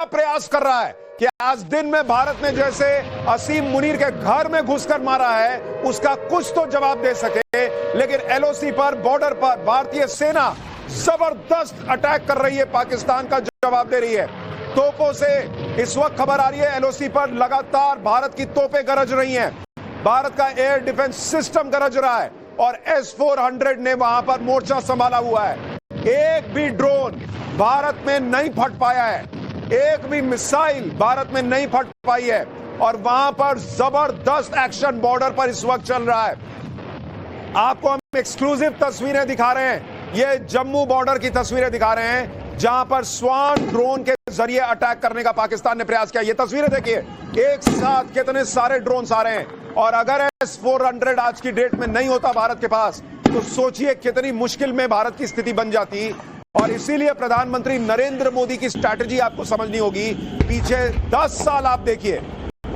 प्रयास कर रहा है कि आज दिन में भारत ने जैसे असीम मुनीर के घर में घुसकर मारा है, उसका कुछ तो जवाब दे सके। लेकिन एलओसी पर, बॉर्डर पर भारतीय सेना जबरदस्त अटैक कर रही है, पाकिस्तान का जवाब दे रही है तोपों से। इस वक्त खबर आ रही है एलओसी पर लगातार भारत की तोपें गरज रही हैं, भारत का एयर डिफेंस सिस्टम गरज रहा है और S-400 ने वहां पर मोर्चा संभाला हुआ है। एक भी ड्रोन भारत में नहीं फट पाया है, एक भी मिसाइल भारत में नहीं फट पाई है और वहां पर जबरदस्त एक्शन बॉर्डर पर इस वक्त चल रहा है। आपको हम एक्सक्लूसिव तस्वीरें दिखा रहे हैं, ये जम्मू बॉर्डर की तस्वीरें दिखा रहे हैं जहां पर स्वान ड्रोन के जरिए अटैक करने का पाकिस्तान ने प्रयास किया। ये तस्वीरें देखिए, एक साथ कितने सारे ड्रोन्स आ रहे हैं और अगर S-400 आज की डेट में नहीं होता भारत के पास तो सोचिए कितनी मुश्किल में भारत की स्थिति बन जाती। और इसीलिए प्रधानमंत्री नरेंद्र मोदी की स्ट्रैटेजी आपको समझनी होगी। पीछे 10 साल आप देखिए,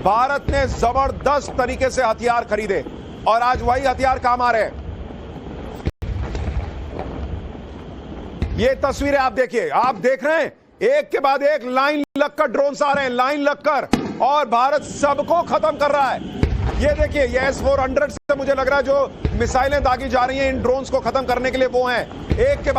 भारत ने जबरदस्त तरीके से हथियार खरीदे और आज वही हथियार काम आ रहे हैं। ये तस्वीरें आप देखिए, आप देख रहे हैं एक के बाद एक लाइन लगकर ड्रोन्स आ रहे हैं, लाइन लगकर, और भारत सबको खत्म कर रहा है। ये देखिए, ये S-400 से मुझे लग रहा है जो मिसाइलें दागी जा रही हैं इन ड्रोन्स को खत्म करने के लिए वो हैं। एक के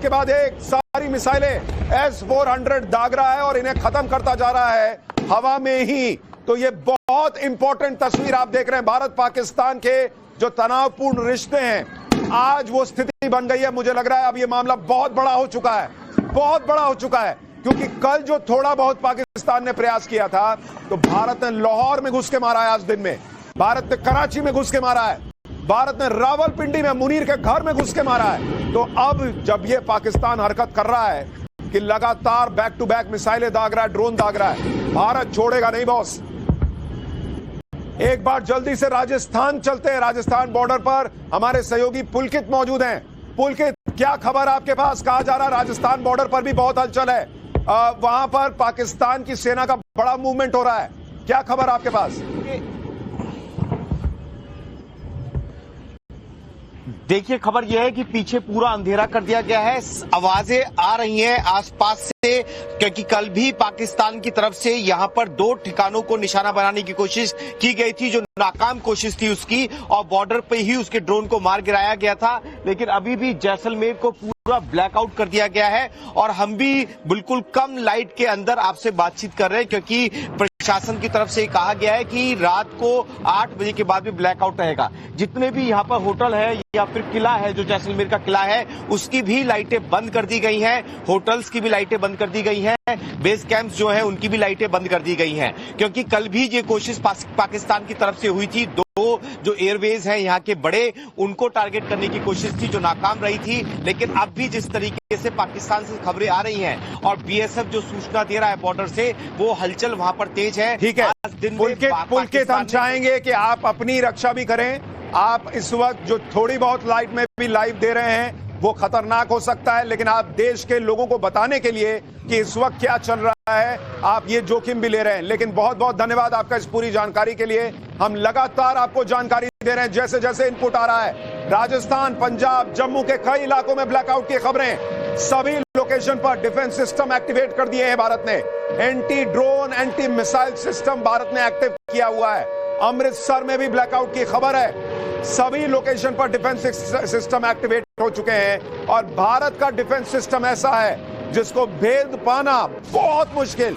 बाद एक सारी मिसाइलें S-400 दाग रहा है और इन्हें खत्म करता जा रहा है हवा में ही। तो ये बहुत इंपॉर्टेंट तस्वीर आप देख रहे हैं। भारत पाकिस्तान के जो तनावपूर्ण रिश्ते हैं, आज वो स्थिति बन गई है। मुझे लग रहा है अब ये मामला बहुत बड़ा हो चुका है, बहुत बड़ा हो चुका है, क्योंकि कल जो थोड़ा बहुत पाकिस्तान ने प्रयास किया था तो भारत ने लाहौर में घुस के मारा है, आज दिन में भारत ने कराची में घुस के मारा है, भारत ने रावलपिंडी में मुनीर के घर में घुस के मारा है। तो अब जब ये पाकिस्तान हरकत कर रहा है कि लगातार बैक टू बैक मिसाइलें दाग रहा है, ड्रोन दाग रहा है, भारत छोड़ेगा नहीं बॉस। एक बार जल्दी से राजस्थान चलते हैं। राजस्थान बॉर्डर पर हमारे सहयोगी पुलकित मौजूद हैं। पुलकित, क्या खबर आपके पास? कहा जा रहा है राजस्थान बॉर्डर पर भी बहुत हलचल है, वहां पर पाकिस्तान की सेना का बड़ा मूवमेंट हो रहा है, क्या खबर आपके पास? देखिए, खबर यह है कि पीछे पूरा अंधेरा कर दिया गया है, आवाजें आ रही हैं आसपास से, क्योंकि कल भी पाकिस्तान की तरफ से यहां पर 2 ठिकानों को निशाना बनाने की कोशिश की गई थी, जो नाकाम कोशिश थी उसकी, और बॉर्डर पे ही उसके ड्रोन को मार गिराया गया था। लेकिन अभी भी जैसलमेर को पूरा ब्लैकआउट कर दिया गया है और हम भी बिल्कुल कम लाइट के अंदर आपसे बातचीत कर रहे हैं, क्योंकि प्रशासन की तरफ से कहा गया है कि रात को 8 बजे के बाद भी ब्लैकआउट रहेगा। जितने भी यहाँ पर होटल है या फिर किला है, जो जैसलमेर का किला है, उसकी भी लाइटें बंद कर दी गई हैं, होटल्स की भी लाइटें बंद कर दी गई हैं, बेस कैंप्स जो है उनकी भी लाइटें बंद कर दी गई हैं, क्योंकि कल भी ये कोशिश पाकिस्तान की तरफ से हुई थी। 2 जो एयरवेज हैं यहाँ के बड़े, उनको टारगेट करने की कोशिश थी जो नाकाम रही थी। लेकिन अब भी जिस तरीके से पाकिस्तान से खबरें आ रही हैं और बीएसएफ जो सूचना दे रहा है बॉर्डर से, वो हलचल वहां पर तेज है। ठीक है पुलकित, हम चाहेंगे कि आप अपनी रक्षा भी करें। आप इस वक्त जो थोड़ी बहुत लाइट में भी लाइव दे रहे हैं वो खतरनाक हो सकता है, लेकिन आप देश के लोगों को बताने के लिए कि इस वक्त क्या चल रहा है, आप ये जोखिम भी ले रहे हैं। लेकिन बहुत बहुत धन्यवाद आपका इस पूरी जानकारी के लिए। हम लगातार आपको जानकारी दे रहे हैं जैसे जैसे इनपुट आ रहा है। राजस्थान, पंजाब, जम्मू के कई इलाकों में ब्लैकआउट की खबरें, सभी लोकेशन पर डिफेंस सिस्टम एक्टिवेट कर दिए हैं भारत ने। Anti drone, anti missile system Bharat ने एक्टिव किया हुआ है। अमृतसर में भी ब्लैकआउट की खबर है, सभी लोकेशन पर डिफेंस सिस्टम एक्टिवेट हो चुके हैं और भारत का डिफेंस सिस्टम ऐसा है जिसको भेद पाना बहुत मुश्किल,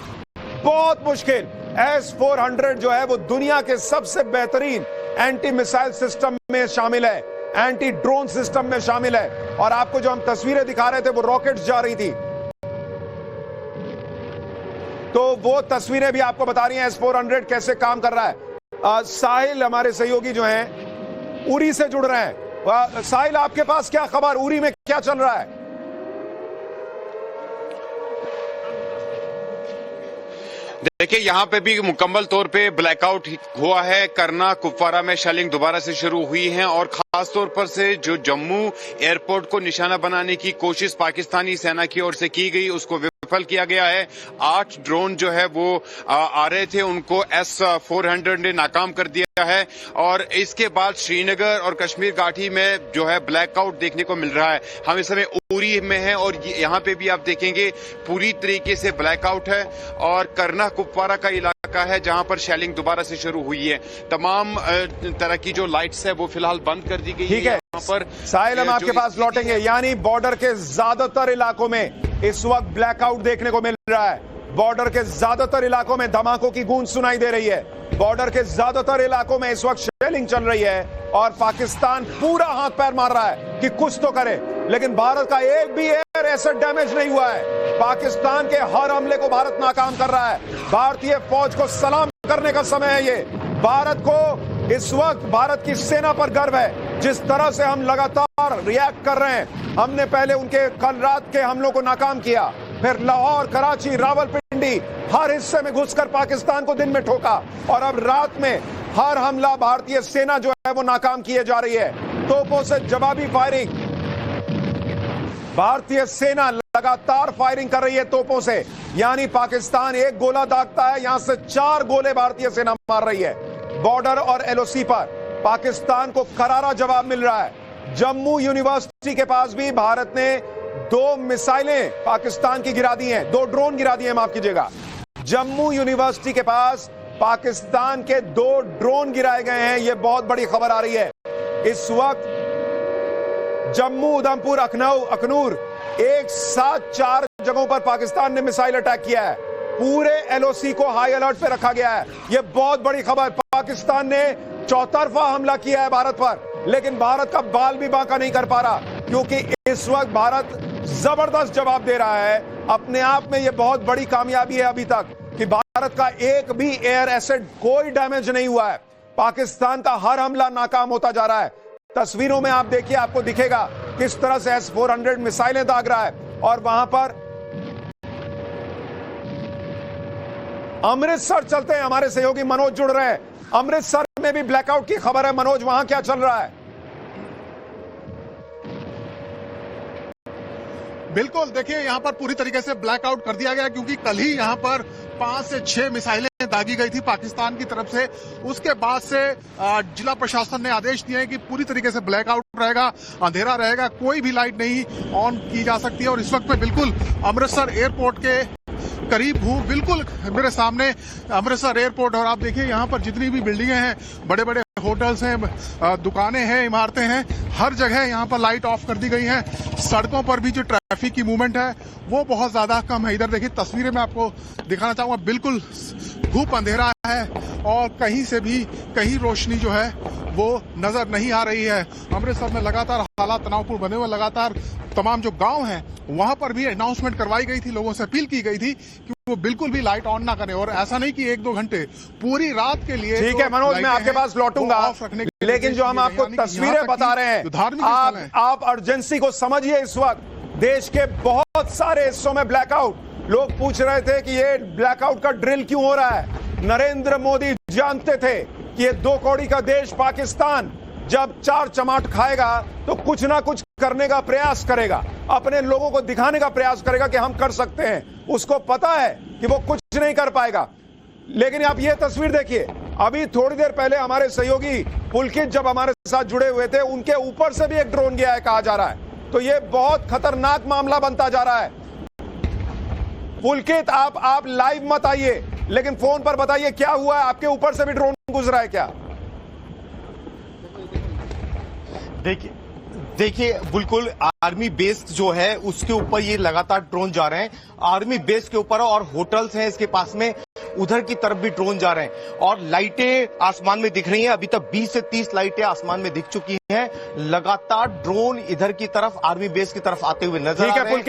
बहुत मुश्किल। S-400 जो है वो दुनिया के सबसे बेहतरीन एंटी मिसाइल सिस्टम में शामिल है, एंटी ड्रोन सिस्टम में शामिल है। और आपको जो हम तस्वीरें दिखा रहे थे वो रॉकेट्स जा रही थी, तो वो तस्वीरें भी आपको बता रही हैं S-400 कैसे काम कर रहा है। साहिल हमारे सहयोगी जो हैं उरी से जुड़ रहे हैं। साहिल, आपके पास क्या खबर, उरी में क्या चल रहा है? देखिए, यहाँ पे भी मुकम्मल तौर पे ब्लैकआउट हुआ है। करना, कुपवारा में शेलिंग दोबारा से शुरू हुई है और खास तौर पर से जो जम्मू एयरपोर्ट को निशाना बनाने की कोशिश पाकिस्तानी सेना की ओर से की गई, उसको विफल किया गया है। 8 ड्रोन जो है वो आ रहे थे, उनको S-400 ने नाकाम कर दिया है और इसके बाद श्रीनगर और कश्मीर घाटी में जो है ब्लैकआउट देखने को मिल रहा है। हम इस समय पूरी में है और यहाँ पे भी आप देखेंगे पूरी तरीके से ब्लैकआउट है और करना कुपवारा का इलाका है जहां पर शेलिंग दोबारा से शुरू हुई है। तमाम तरह की जो लाइट्स है वो फिलहाल बंद कर दी गई है। यहाँ पर साहिल हम आपके पास लौटेंगे, यानी बॉर्डर के ज्यादातर इलाकों में इस वक्त ब्लैकआउट देखने को मिल रहा है। बॉर्डर के ज्यादातर इलाकों में धमाकों की गूंज सुनाई दे रही है। बॉर्डर के ज्यादातर इलाकों में इस वक्त शेलिंग चल रही है और पाकिस्तान पूरा हाथ पैर मार रहा है कि कुछ तो करे, लेकिन भारत का एक भी एयर एसेट डैमेज नहीं हुआ है। पाकिस्तान के हर हमले को भारत नाकाम कर रहा है। भारतीय फौज को सलाम करने का समय है ये। भारत को इस वक्त भारत की सेना पर गर्व है। जिस तरह से हम लगातार रिएक्ट कर रहे हैं, हमने पहले उनके कल रात के हमलों को नाकाम किया, फिर लाहौर, कराची, रावलपिंडी हर हिस्से में घुसकर पाकिस्तान को दिन में ठोका और अब रात में हर हमला भारतीय सेना जो है वो नाकाम किए जा रही है। तोपों से जवाबी फायरिंग, भारतीय सेना लगातार फायरिंग कर रही है तोपों से, यानी पाकिस्तान एक गोला दागता है, यहां से 4 गोले भारतीय सेना मार रही है। बॉर्डर और एलओसी पर पाकिस्तान को करारा जवाब मिल रहा है। जम्मू यूनिवर्सिटी के पास भी भारत ने 2 मिसाइलें पाकिस्तान की गिरा दी हैं, 2 ड्रोन गिरा दिए, माफ कीजिएगा। जम्मू यूनिवर्सिटी के पास पाकिस्तान के 2 ड्रोन गिराए गए हैं, यह बहुत बड़ी खबर आ रही है। इस वक्त जम्मू, उधमपुर, अखनूर एक साथ 4 जगहों पर पाकिस्तान ने मिसाइल अटैक किया है। पूरे एलओसी को हाई अलर्ट पे रखा गया है। यह बहुत बड़ी खबर। पाकिस्तान ने चौतरफा हमला किया है भारत पर, लेकिन भारत का बाल भी बांका नहीं कर पा रहा, क्योंकि इस वक्त भारत जबरदस्त जवाब दे रहा है। अपने आप में यह बहुत बड़ी कामयाबी है अभी तक कि भारत का एक भी एयर एसेट कोई डैमेज नहीं हुआ है। पाकिस्तान का हर हमला नाकाम होता जा रहा है। तस्वीरों में आप देखिए, आपको दिखेगा किस तरह से S-400 मिसाइलें दाग रहा है। और वहां पर अमृतसर चलते हैं, हमारे सहयोगी मनोज जुड़ रहे हैं। अमृतसर में भी ब्लैकआउट की खबर है। मनोज, वहां क्या चल रहा है? बिल्कुल, देखिए यहाँ पर पूरी तरीके से ब्लैकआउट कर दिया गया, क्योंकि कल ही यहाँ पर 5 से 6 मिसाइलें दागी गई थी पाकिस्तान की तरफ से। उसके बाद से जिला प्रशासन ने आदेश दिए हैं कि पूरी तरीके से ब्लैकआउट रहेगा, अंधेरा रहेगा, कोई भी लाइट नहीं ऑन की जा सकती है। और इस वक्त मैं बिल्कुल अमृतसर एयरपोर्ट के करीब हूँ, बिल्कुल मेरे सामने अमृतसर एयरपोर्ट। और आप देखिए यहाँ पर जितनी भी बिल्डिंगें हैं, बड़े बड़े होटल्स हैं, दुकानें हैं, इमारतें हैं, हर जगह यहाँ पर लाइट ऑफ कर दी गई है। सड़कों पर भी जो ट्रैफिक की मूवमेंट है वो बहुत ज्यादा कम है। इधर देखिए तस्वीरें मैं आपको दिखाना चाहूंगा, बिल्कुल धूप अंधेरा है और कहीं से भी कहीं रोशनी जो है वो नजर नहीं आ रही है। अमृतसर में लगातार हालात तनावपूर्ण बने हुए, लगातार तमाम जो गांव हैं वहां पर भी अनाउंसमेंट करवाई गई थी, लोगों से अपील की गई थी कि वो बिल्कुल भी लाइट ऑन ना करें। और ऐसा नहीं कि 1-2 घंटे, पूरी रात के लिए। ठीक है मनोज, मैं आपके पास लौटूंगा, लेकिन जो हम आपको तस्वीरें बता रहे हैं, आप अर्जेंसी को समझिए। इस वक्त देश के बहुत सारे हिस्सों में ब्लैकआउट। लोग पूछ रहे थे कि ये ब्लैकआउट का ड्रिल क्यों हो रहा है। नरेंद्र मोदी जानते थे कि ये 2 कौड़ी का देश पाकिस्तान जब 4 चमाट खाएगा तो कुछ ना कुछ करने का प्रयास करेगा, अपने लोगों को दिखाने का प्रयास करेगा कि हम कर सकते हैं। उसको पता है कि वो कुछ नहीं कर पाएगा। लेकिन आप ये तस्वीर देखिए, अभी थोड़ी देर पहले हमारे सहयोगी पुलकित जब हमारे साथ जुड़े हुए थे, उनके ऊपर से भी एक ड्रोन गया है कहा जा रहा है। तो ये बहुत खतरनाक मामला बनता जा रहा है। पुलकित, आप लाइव मत आइए, लेकिन फोन पर बताइए क्या हुआ है। आपके ऊपर से भी ड्रोन गुजरा है क्या? देखिए बिल्कुल आर्मी बेस जो है उसके ऊपर ये लगातार ड्रोन जा रहे हैं। आर्मी बेस के ऊपर और होटल्स हैं इसके पास में, उधर की तरफ भी ड्रोन जा रहे हैं और लाइटें आसमान में दिख रही हैं। अभी तक 20 से 30 लाइटें आसमान में दिख चुकी हैं। लगातार ड्रोन इधर की तरफ आर्मी बेस की तरफ आते हुए नजर आ रहे हैं।